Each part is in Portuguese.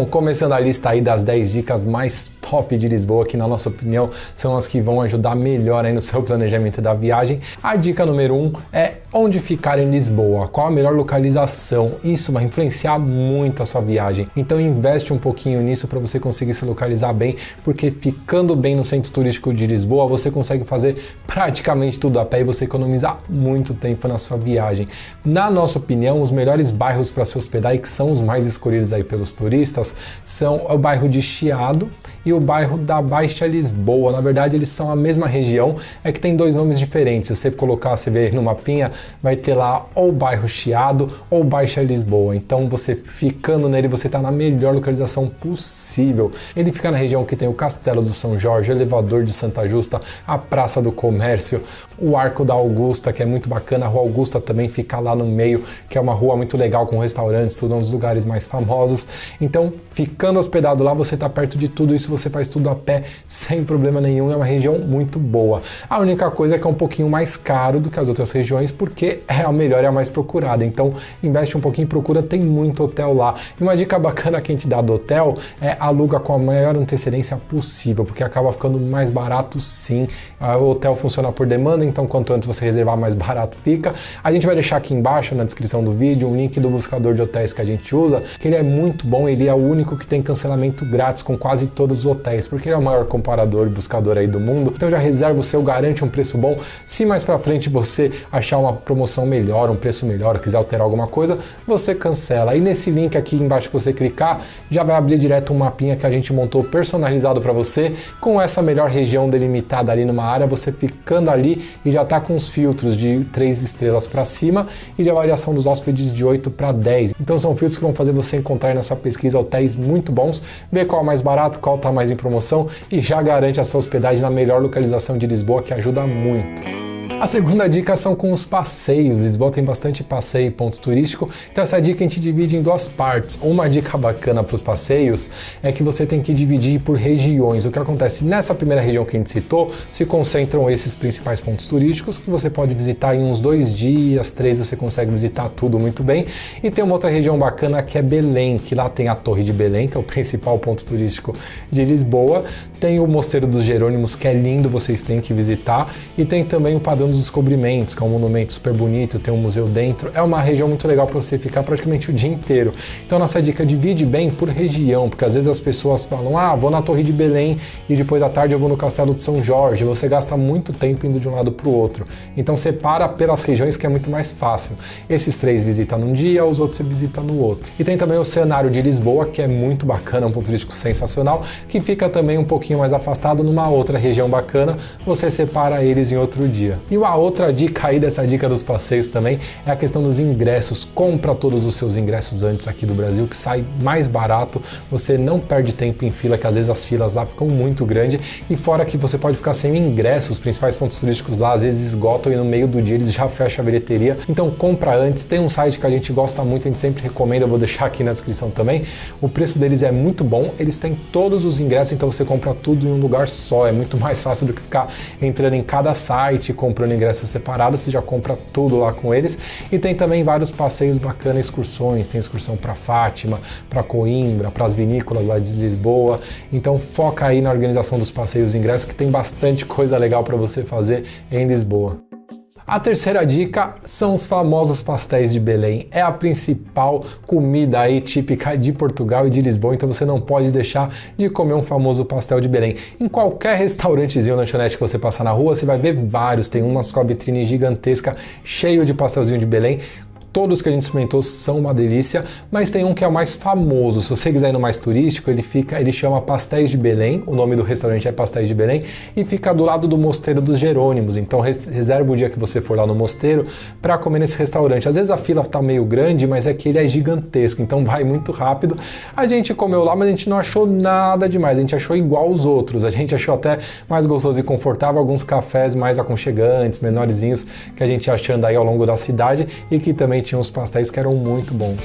Bom, começando a lista aí das 10 dicas mais top de Lisboa, que na nossa opinião são as que vão ajudar melhor aí no seu planejamento da viagem. A dica número 1 é onde ficar em Lisboa, qual a melhor localização. Isso vai influenciar muito a sua viagem, então investe um pouquinho nisso para você conseguir se localizar bem, porque ficando bem no centro turístico de Lisboa, você consegue fazer praticamente tudo a pé e você economiza muito tempo na sua viagem. Na nossa opinião, os melhores bairros para se hospedar e que são os mais escolhidos aí pelos turistas são o bairro de Chiado e o bairro da Baixa Lisboa. Na verdade, eles são a mesma região, é que tem dois nomes diferentes. Se você colocar, você ver no mapinha, vai ter lá ou bairro Chiado ou Baixa Lisboa. Então, você ficando nele, você está na melhor localização possível. Ele fica na região que tem o Castelo do São Jorge, o elevador de Santa Justa, a Praça do Comércio, o Arco da Augusta, que é muito bacana. A Rua Augusta também fica lá no meio, que é uma rua muito legal com restaurantes, tudo, um dos lugares mais famosos. Então, ficando hospedado lá, você está perto de tudo isso, você faz tudo a pé sem problema nenhum, é uma região muito boa. A única coisa é que é um pouquinho mais caro do que as outras regiões, porque é a melhor e a mais procurada. Então, investe um pouquinho, procura, tem muito hotel lá. E uma dica bacana que a gente dá do hotel é aluga com a maior antecedência possível, porque acaba ficando mais barato sim. O hotel funciona por demanda, então quanto antes você reservar, mais barato fica. A gente vai deixar aqui embaixo na descrição do vídeo um link do buscador de hotéis que a gente usa, que ele é muito bom, ele é o único que tem cancelamento grátis com quase todos os hotéis, porque ele é o maior comparador e buscador aí do mundo. Então já reserva o seu, garante um preço bom. Se mais pra frente você achar uma promoção melhor, um preço melhor, quiser alterar alguma coisa, você cancela. E nesse link aqui embaixo que você clicar, já vai abrir direto um mapinha que a gente montou personalizado para você, com essa melhor região delimitada ali numa área, você ficando ali e já tá com os filtros de 3 estrelas para cima e de avaliação dos hóspedes de 8 para 10. Então são filtros que vão fazer você encontrar na sua pesquisa hotéis muito bons, ver qual é mais barato, qual tá mais em promoção e já garante a sua hospedagem na melhor localização de Lisboa, que ajuda muito. A segunda dica são com os passeios. Lisboa tem bastante passeio e ponto turístico, então essa dica a gente divide em duas partes. Uma dica bacana para os passeios é que você tem que dividir por regiões. O que acontece nessa primeira região que a gente citou, se concentram esses principais pontos turísticos que você pode visitar em uns 2 dias, 3 você consegue visitar tudo muito bem. E tem uma outra região bacana que é Belém, que lá tem a Torre de Belém, que é o principal ponto turístico de Lisboa. Tem o Mosteiro dos Jerônimos, que é lindo, vocês têm que visitar. E tem também o Padrão dos Descobrimentos, que é um monumento super bonito, tem um museu dentro. É uma região muito legal para você ficar praticamente o dia inteiro. Então nossa dica, divide bem por região, porque às vezes as pessoas falam, vou na Torre de Belém e depois da tarde eu vou no Castelo de São Jorge. Você gasta muito tempo indo de um lado para o outro. Então separa pelas regiões, que é muito mais fácil. Esses 3 visita num dia, os outros você visita no outro. E tem também o Cenário de Lisboa, que é muito bacana, um ponto turístico sensacional, que fica também um pouquinho mais afastado numa outra região bacana, você separa eles em outro dia. E a outra dica aí dessa dica dos passeios também é a questão dos ingressos. Compra todos os seus ingressos antes aqui do Brasil, que sai mais barato, você não perde tempo em fila, que às vezes as filas lá ficam muito grandes, e fora que você pode ficar sem ingressos, os principais pontos turísticos lá às vezes esgotam e no meio do dia eles já fecham a bilheteria, então compra antes. Tem um site que a gente gosta muito, a gente sempre recomenda, eu vou deixar aqui na descrição também, o preço deles é muito bom, eles têm todos os ingressos, então você compra tudo em um lugar só, é muito mais fácil do que ficar entrando em cada site, comprando ingressos separados, você já compra tudo lá com eles. E tem também vários passeios bacanas, excursões, tem excursão para Fátima, para Coimbra, para as vinícolas lá de Lisboa. Então foca aí na organização dos passeios e ingressos, que tem bastante coisa legal para você fazer em Lisboa. A terceira dica são os famosos pastéis de Belém. É a principal comida aí típica de Portugal e de Lisboa, então você não pode deixar de comer um famoso pastel de Belém. Em qualquer restaurantezinho, lanchonete que você passar na rua, você vai ver vários. Tem umas com a vitrine gigantesca, cheio de pastelzinho de Belém. Todos que a gente experimentou são uma delícia, mas tem um que é o mais famoso. Se você quiser ir no mais turístico, ele chama Pastéis de Belém, o nome do restaurante é Pastéis de Belém, e fica do lado do Mosteiro dos Jerônimos. Então reserva o dia que você for lá no mosteiro para comer nesse restaurante. Às vezes a fila tá meio grande, mas é que ele é gigantesco, então vai muito rápido. A gente comeu lá, mas a gente não achou nada demais, a gente achou igual os outros. A gente achou até mais gostoso e confortável, alguns cafés mais aconchegantes, menorzinhos, que a gente ia achando aí ao longo da cidade, e que também tinha uns pastéis que eram muito bons.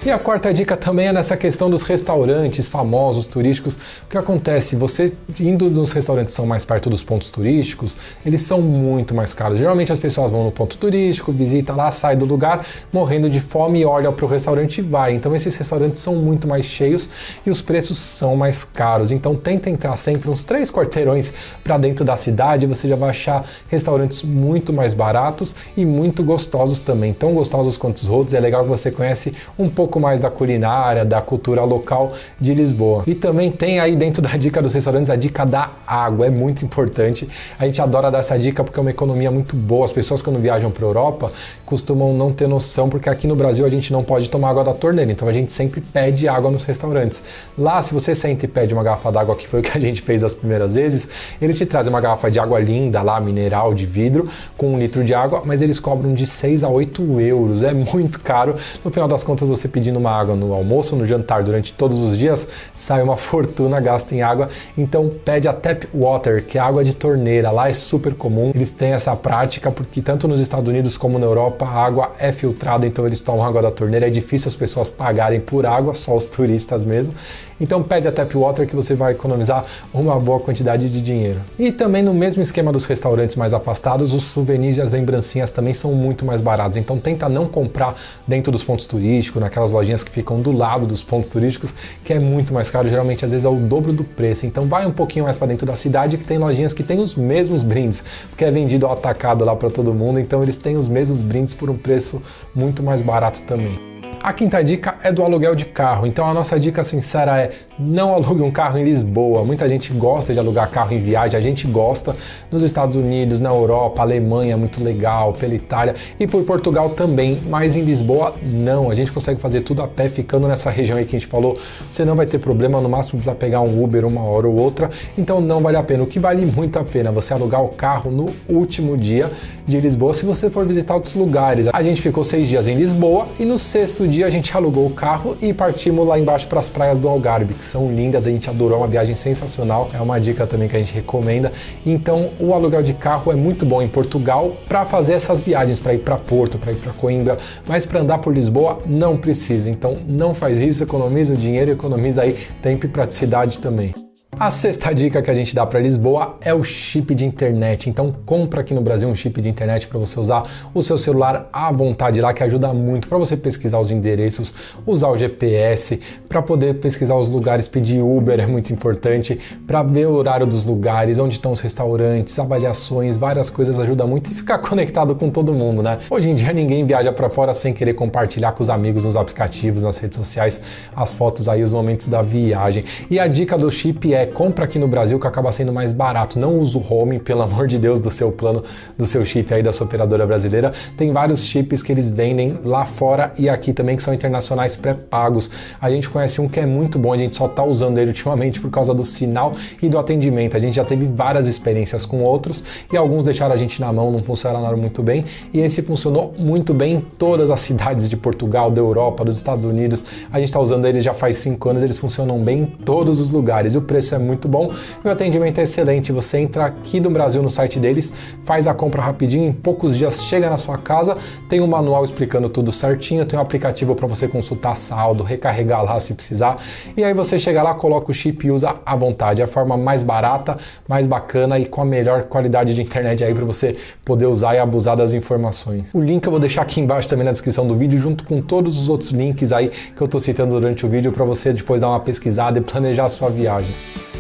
E a quarta dica também é nessa questão dos restaurantes famosos, turísticos. O que acontece? Você indo nos restaurantes que são mais perto dos pontos turísticos, eles são muito mais caros. Geralmente as pessoas vão no ponto turístico, visita lá, sai do lugar, morrendo de fome e olha para o restaurante e vai. Então esses restaurantes são muito mais cheios e os preços são mais caros. Então tenta entrar sempre uns 3 quarteirões para dentro da cidade, você já vai achar restaurantes muito mais baratos e muito gostosos também. Tão gostosos quanto os outros. É legal que você conhece um pouco mais da culinária, da cultura local de Lisboa. E também tem aí dentro da dica dos restaurantes a dica da água, é muito importante. A gente adora dar essa dica porque é uma economia muito boa. As pessoas quando viajam para a Europa costumam não ter noção, porque aqui no Brasil a gente não pode tomar água da torneira, então a gente sempre pede água nos restaurantes. Lá, se você senta e pede uma garrafa d'água, que foi o que a gente fez das primeiras vezes, eles te trazem uma garrafa de água linda lá, mineral, de vidro, com 1 litro de água, mas eles cobram de 6 a 8 euros, é muito caro. No final das contas, você pedindo uma água no almoço, no jantar, durante todos os dias, sai uma fortuna, gasta em água. Então pede a tap water, que é água de torneira. Lá é super comum, eles têm essa prática, porque tanto nos Estados Unidos como na Europa, a água é filtrada, então eles tomam água da torneira. É difícil as pessoas pagarem por água, só os turistas mesmo. Então pede a tap water que você vai economizar uma boa quantidade de dinheiro. E também no mesmo esquema dos restaurantes mais afastados, os souvenirs e as lembrancinhas também são muito mais baratos. Então tenta não comprar dentro dos pontos turísticos, naquelas lojinhas que ficam do lado dos pontos turísticos, que é muito mais caro, geralmente às vezes é o dobro do preço. Então vai um pouquinho mais para dentro da cidade, que tem lojinhas que tem os mesmos brindes, porque é vendido ao atacado lá para todo mundo, então eles têm os mesmos brindes por um preço muito mais barato também. A quinta dica é do aluguel de carro. Então a nossa dica sincera é: não alugue um carro em Lisboa. Muita gente gosta de alugar carro em viagem, a gente gosta nos Estados Unidos, na Europa, Alemanha, muito legal, pela Itália e por Portugal também, mas em Lisboa não. A gente consegue fazer tudo a pé, ficando nessa região aí que a gente falou. Você não vai ter problema, no máximo precisa pegar um Uber uma hora ou outra, então não vale a pena. O que vale muito a pena é você alugar o carro no último dia de Lisboa, se você for visitar outros lugares. A gente ficou 6 dias em Lisboa e no 6º dia a gente alugou o carro e partimos lá embaixo para as praias do Algarve, que são lindas, a gente adorou, uma viagem sensacional, é uma dica também que a gente recomenda. Então o aluguel de carro é muito bom em Portugal para fazer essas viagens, para ir para Porto, para ir para Coimbra, mas para andar por Lisboa não precisa, então não faz isso, economiza o dinheiro e economiza aí tempo e praticidade também. A sexta dica que a gente dá para Lisboa é o chip de internet. Então compra aqui no Brasil um chip de internet para você usar o seu celular à vontade lá, que ajuda muito para você pesquisar os endereços, usar o GPS, para poder pesquisar os lugares, pedir Uber é muito importante, para ver o horário dos lugares, onde estão os restaurantes, avaliações, várias coisas ajuda muito, e ficar conectado com todo mundo, né? Hoje em dia ninguém viaja para fora sem querer compartilhar com os amigos nos aplicativos, nas redes sociais, as fotos aí, os momentos da viagem. E a dica do chip é: compra aqui no Brasil, que acaba sendo mais barato. Não usa o roaming, pelo amor de Deus, do seu plano, do seu chip aí da sua operadora brasileira. Tem vários chips que eles vendem lá fora e aqui também, que são internacionais pré-pagos. A gente conhece um que é muito bom, a gente só tá usando ele ultimamente por causa do sinal e do atendimento. A gente já teve várias experiências com outros e alguns deixaram a gente na mão, não funcionaram muito bem, e esse funcionou muito bem em todas as cidades de Portugal, da Europa, dos Estados Unidos. A gente tá usando ele já faz 5 anos, eles funcionam bem em todos os lugares e o preço é muito bom e o atendimento é excelente. Você entra aqui do Brasil no site deles, faz a compra rapidinho, em poucos dias chega na sua casa, tem um manual explicando tudo certinho, tem um aplicativo para você consultar saldo, recarregar lá se precisar, e aí você chega lá, coloca o chip e usa à vontade. É a forma mais barata, mais bacana e com a melhor qualidade de internet aí para você poder usar e abusar das informações. O link eu vou deixar aqui embaixo também na descrição do vídeo, junto com todos os outros links aí que eu tô citando durante o vídeo, para você depois dar uma pesquisada e planejar a sua viagem.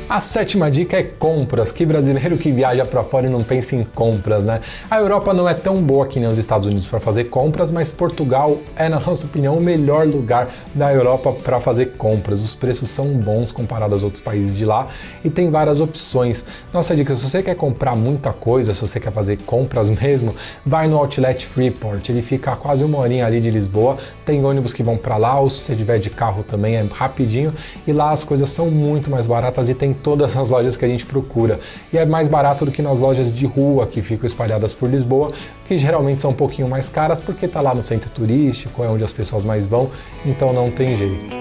A sétima dica é compras. Que brasileiro que viaja para fora e não pensa em compras, né? A Europa não é tão boa que nem os Estados Unidos para fazer compras, mas Portugal é, na nossa opinião, o melhor lugar da Europa para fazer compras. Os preços são bons comparado aos outros países de lá e tem várias opções. Nossa dica: se você quer comprar muita coisa, se você quer fazer compras mesmo, vai no Outlet Freeport. Ele fica a quase 1 horinha ali de Lisboa, tem ônibus que vão para lá, ou se você tiver de carro também é rapidinho, e lá as coisas são muito mais baratas e tem todas as lojas que a gente procura. E é mais barato do que nas lojas de rua que ficam espalhadas por Lisboa, que geralmente são um pouquinho mais caras porque tá lá no centro turístico, é onde as pessoas mais vão, então não tem jeito.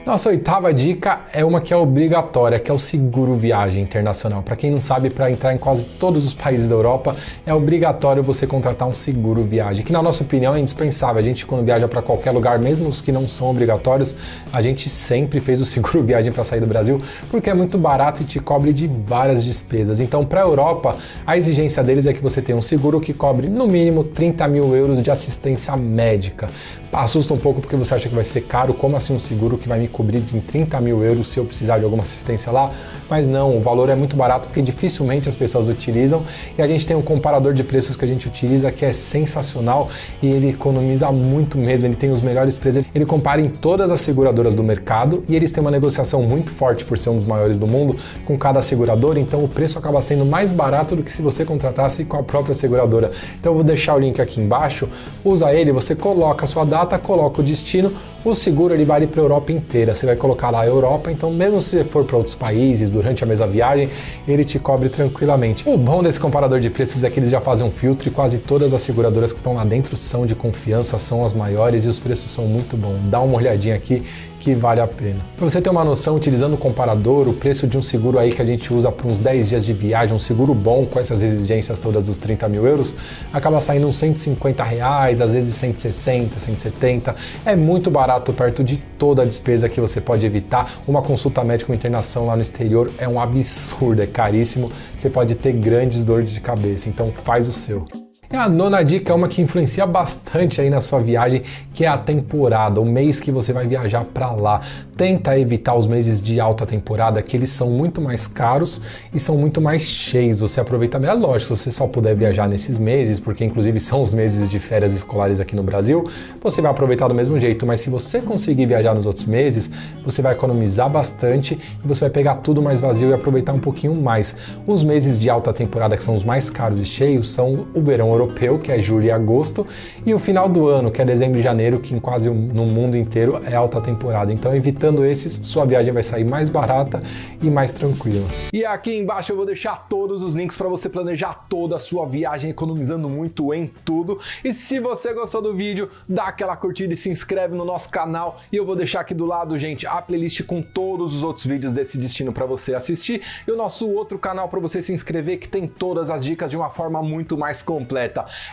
Nossa oitava dica é uma que é obrigatória, que é o seguro viagem internacional. Para quem não sabe, para entrar em quase todos os países da Europa, é obrigatório você contratar um seguro viagem, que na nossa opinião é indispensável. A gente, quando viaja para qualquer lugar, mesmo os que não são obrigatórios, a gente sempre fez o seguro viagem para sair do Brasil, porque é muito barato e te cobre de várias despesas. Então, para a Europa, a exigência deles é que você tenha um seguro que cobre no mínimo 30 mil euros de assistência médica. Assusta um pouco porque você acha que vai ser caro. Como assim um seguro que vai me cobrir de 30 mil euros se eu precisar de alguma assistência lá? Mas não, o valor é muito barato porque dificilmente as pessoas utilizam, e a gente tem um comparador de preços que a gente utiliza que é sensacional e ele economiza muito mesmo, ele tem os melhores preços, ele compara em todas as seguradoras do mercado e eles têm uma negociação muito forte por ser um dos maiores do mundo com cada seguradora, então o preço acaba sendo mais barato do que se você contratasse com a própria seguradora. Então eu vou deixar o link aqui embaixo, usa ele, você coloca a sua data, coloca o destino, o seguro ele vale para a Europa inteira, você vai colocar lá a Europa, então mesmo se você for para outros países durante a mesma viagem, ele te cobre tranquilamente. O bom desse comparador de preços é que eles já fazem um filtro e quase todas as seguradoras que estão lá dentro são de confiança, são as maiores e os preços são muito bons. Dá uma olhadinha aqui que vale a pena. Para você ter uma noção, utilizando o comparador, o preço de um seguro aí que a gente usa para uns 10 dias de viagem, um seguro bom com essas exigências todas dos 30 mil euros, acaba saindo uns 150 reais, às vezes 160, 170. É muito barato perto de toda a despesa que você pode evitar. Uma consulta médica ou internação lá no exterior é um absurdo, é caríssimo. Você pode ter grandes dores de cabeça, então faz o seu. E a nona dica é uma que influencia bastante aí na sua viagem, que é a temporada, o mês que você vai viajar para lá. Tenta evitar os meses de alta temporada, que eles são muito mais caros e são muito mais cheios. Você aproveita melhor, lógico, se você só puder viajar nesses meses, porque inclusive são os meses de férias escolares aqui no Brasil, você vai aproveitar do mesmo jeito, mas se você conseguir viajar nos outros meses, você vai economizar bastante e você vai pegar tudo mais vazio e aproveitar um pouquinho mais. Os meses de alta temporada, que são os mais caros e cheios, são o verão europeu, que é julho e agosto, e o final do ano, que é dezembro e janeiro, que quase no mundo inteiro é alta temporada. Então, evitando esses, sua viagem vai sair mais barata e mais tranquila. E aqui embaixo eu vou deixar todos os links para você planejar toda a sua viagem, economizando muito em tudo. E se você gostou do vídeo, dá aquela curtida e se inscreve no nosso canal. E eu vou deixar aqui do lado, gente, a playlist com todos os outros vídeos desse destino para você assistir, e o nosso outro canal para você se inscrever, que tem todas as dicas de uma forma muito mais completa.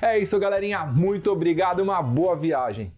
É isso, galerinha. Muito obrigado e uma boa viagem.